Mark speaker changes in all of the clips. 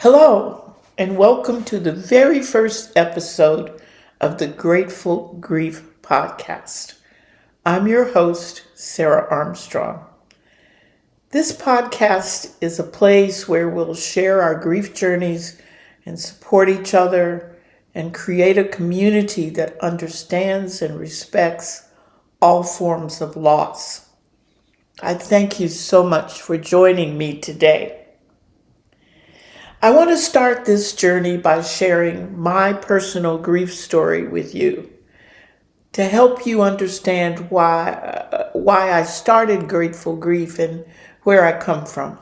Speaker 1: Hello, and welcome to the very first episode of the Grateful Grief podcast. I'm your host, Sara Armstrong. This podcast is a place where we'll share our grief journeys and support each other and create a community that understands and respects all forms of loss. I thank you so much for joining me today. I want to start this journey by sharing my personal grief story with you to help you understand why I started Grateful Grief and where I come from.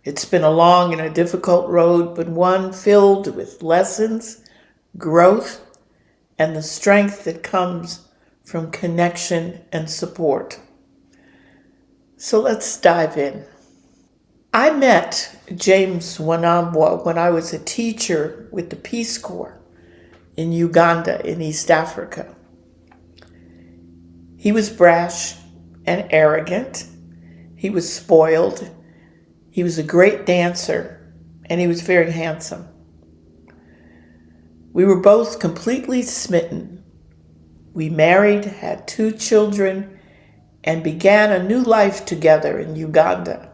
Speaker 1: It's been a long and a difficult road, but one filled with lessons, growth, and the strength that comes from connection and support. So let's dive in. I met James Wanambwa when I was a teacher with the Peace Corps in Uganda in East Africa. He was brash and arrogant. He was spoiled. He was a great dancer, and he was very handsome. We were both completely smitten. We married, had 2 children, and began a new life together in Uganda.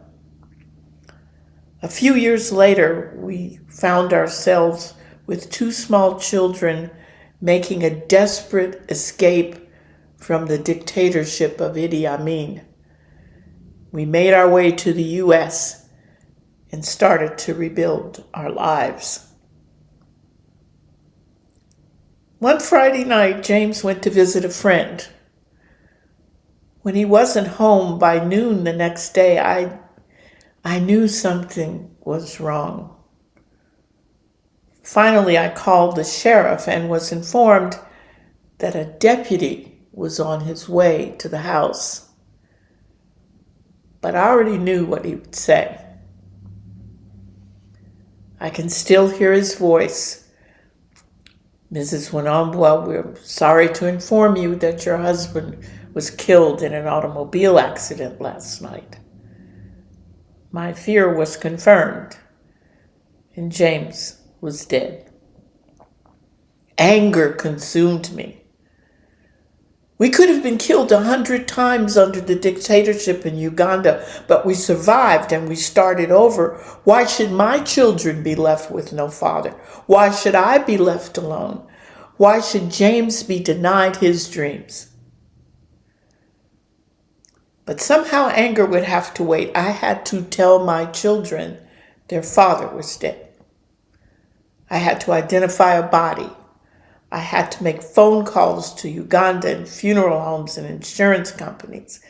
Speaker 1: A few years later, we found ourselves with 2 small children making a desperate escape from the dictatorship of Idi Amin. We made our way to the U.S. and started to rebuild our lives. One Friday night, James went to visit a friend. When he wasn't home by noon the next day, I knew something was wrong. Finally, I called the sheriff and was informed that a deputy was on his way to the house. But I already knew what he would say. I can still hear his voice. "Mrs. Wanambwa, we're sorry to inform you that your husband was killed in an automobile accident last night." My fear was confirmed, and James was dead. Anger consumed me. We could have been killed 100 times under the dictatorship in Uganda, but we survived and we started over. Why should my children be left with no father? Why should I be left alone? Why should James be denied his dreams? But somehow anger would have to wait. I had to tell my children their father was dead. I had to identify a body. I had to make phone calls to Uganda and funeral homes and insurance companies,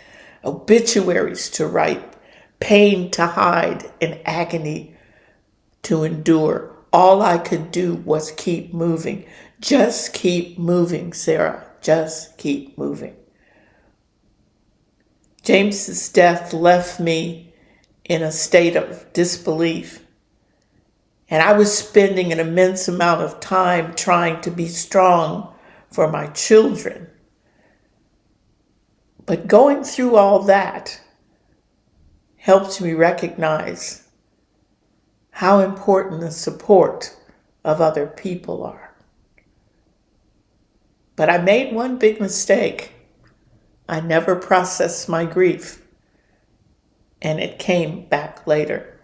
Speaker 1: obituaries to write, pain to hide, and agony to endure. All I could do was keep moving. Just keep moving, Sara. Just keep moving. James's death left me in a state of disbelief, and I was spending an immense amount of time trying to be strong for my children. But going through all that helped me recognize how important the support of other people are. But I made one big mistake. I never processed my grief, and it came back later.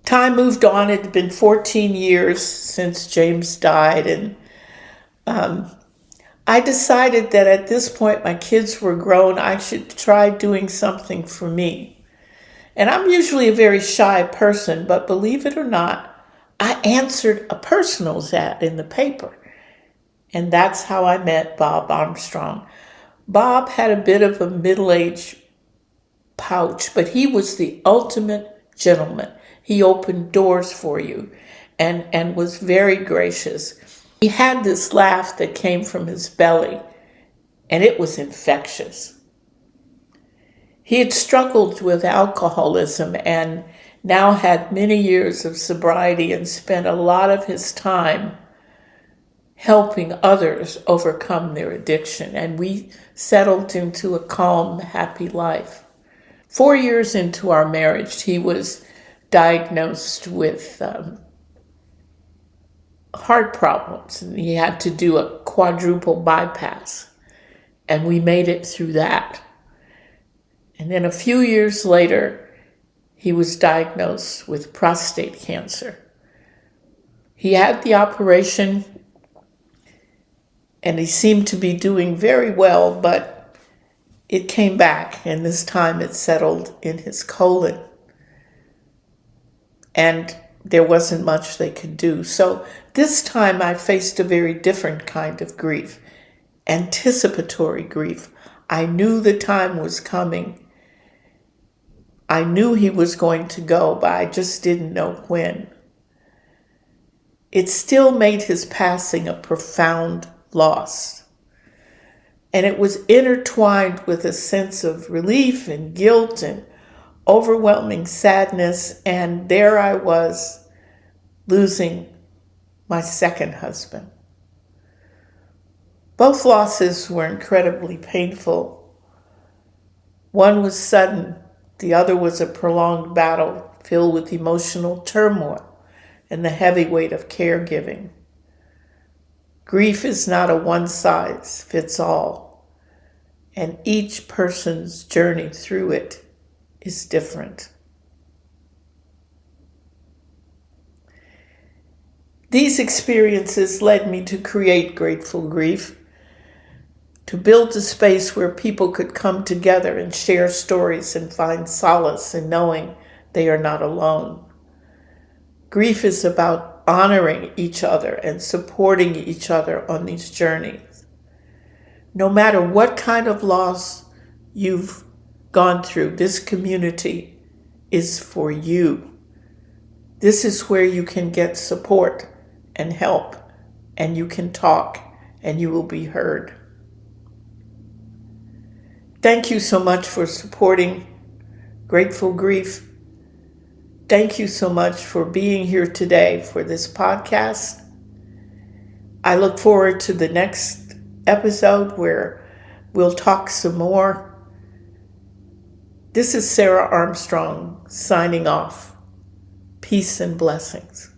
Speaker 1: Time moved on. It had been 14 years since James died, and I decided that at this point my kids were grown. I should try doing something for me. And I'm usually a very shy person, but believe it or not, I answered a personals ad in the paper. And that's how I met Bob Armstrong. Bob had a bit of a middle-aged pouch, but he was the ultimate gentleman. He opened doors for you and was very gracious. He had this laugh that came from his belly, and it was infectious. He had struggled with alcoholism and now had many years of sobriety and spent a lot of his time helping others overcome their addiction. And we settled into a calm, happy life. 4 years into our marriage, he was diagnosed with heart problems, and he had to do a quadruple bypass, and we made it through that. And then a few years later, he was diagnosed with prostate cancer. He had the operation, and he seemed to be doing very well, but it came back, and this time it settled in his colon. And there wasn't much they could do. So this time I faced a very different kind of grief, anticipatory grief. I knew the time was coming. I knew he was going to go, but I just didn't know when. It still made his passing a profound loss. And it was intertwined with a sense of relief and guilt and overwhelming sadness, and there I was losing my second husband. Both losses were incredibly painful. One was sudden, the other was a prolonged battle filled with emotional turmoil and the heavy weight of caregiving. Grief is not a one-size-fits-all, and each person's journey through it is different. These experiences led me to create Grateful Grief, to build a space where people could come together and share stories and find solace in knowing they are not alone. Grief is about honoring each other and supporting each other on these journeys. No matter what kind of loss you've gone through, this community is for you. This is where you can get support and help, and you can talk, and you will be heard. Thank you so much for supporting Grateful Grief. Thank you so much for being here today for this podcast. I look forward to the next episode where we'll talk some more. This is Sara Armstrong signing off. Peace and blessings.